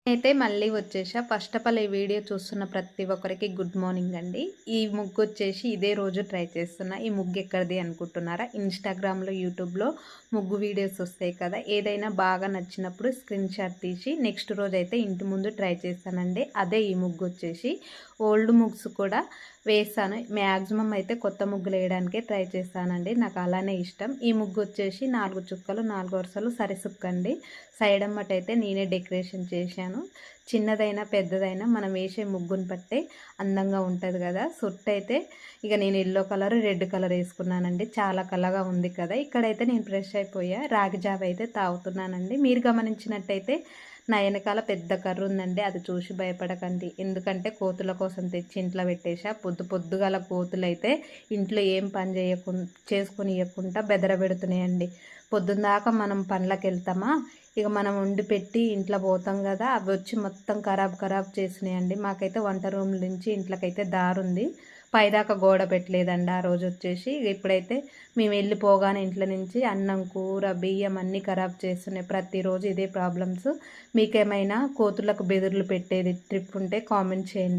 అయితే మళ్ళీ వచ్చేసా. ఫస్ట్ ఆఫ్ ఆల్ ఈ వీడియో చూస్తున్న ప్రతి ఒక్కరికి గుడ్ మార్నింగ్ అండి. ఈ ముగ్గు వచ్చేసి ఇదే రోజు ట్రై చేస్తున్నా. ఈ ముగ్గు ఎక్కడిది అనుకుంటున్నారా? ఇన్‌స్టాగ్రామ్‌లో, యూట్యూబ్‌లో ముగ్గు వీడియోస్ వస్తాయి కదా! ఏదైనా బాగా నచ్చినప్పుడు స్క్రీన్ షాట్ తీసి నెక్స్ట్ రోజైతే ఇంటి ముందు ట్రై చేస్తానండి. అదే ఈ ముగ్గు వచ్చేసి. ఓల్డ్ ముగ్స్ కూడా వేశాను. మ్యాక్సిమం అయితే కొత్త ముగ్గులేయడానికే ట్రై చేస్తానండి. నాకు అలానే ఇష్టం. ఈ ముగ్గు వచ్చేసి 4 చుక్కలు, 4 వరుసలు సరిసుక్కండి. సైడ్ ఎమ్మటైతే నేనే డెకరేషన్ చేశాను. చిన్నదైనా, పెద్దదైనా మనం వేసే ముగ్గుని బట్టే అందంగా ఉంటది గదా! సుట్టయితే ఇక నేను యెల్లో కలర్, రెడ్ కలర్ ఏసుకున్నానండి. చాలా కళగా ఉంది కదా! ఇక్కడైతే నేను ఫ్రెష్ అయిపోయా. రాగి జావ అయితే తాగుతున్నానండి. మీరు గమనించినట్టయితే నా ఎనకాల పెద్ద కర్ర ఉందండి. అది చూసి భయపడకండి. ఎందుకంటే కోతుల కోసం తెచ్చి ఇంట్లో పెట్టేసా. పొద్దుగాల కోతులైతే ఇంట్లో ఏం పని చేసుకొనియకుండా బెదరబెడుతున్నాయండి. పొద్దుందాకా మనం పనులకెళ్తామా, ఇక మనం వండి పెట్టి ఇంట్లో పోతాం కదా, అవి వచ్చి మొత్తం ఖరాబ్ చేసినాయండి. మాకైతే వంట రూమ్ నుంచి ఇంట్లోకైతే దారుంది. పైదాకా గోడ పెట్టలేదండి ఆ రోజు వచ్చేసి. ఇప్పుడైతే మేము వెళ్ళిపోగానే ఇంట్లో నుంచి అన్నం, కూర, బియ్యం అన్నీ ఖరాబ్ చేస్తున్నాయి. ప్రతిరోజు ఇదే ప్రాబ్లమ్స్. మీకేమైనా కోతులకు బెదురులు పెట్టేది ట్రిప్ ఉంటే కామెంట్ చేయండి.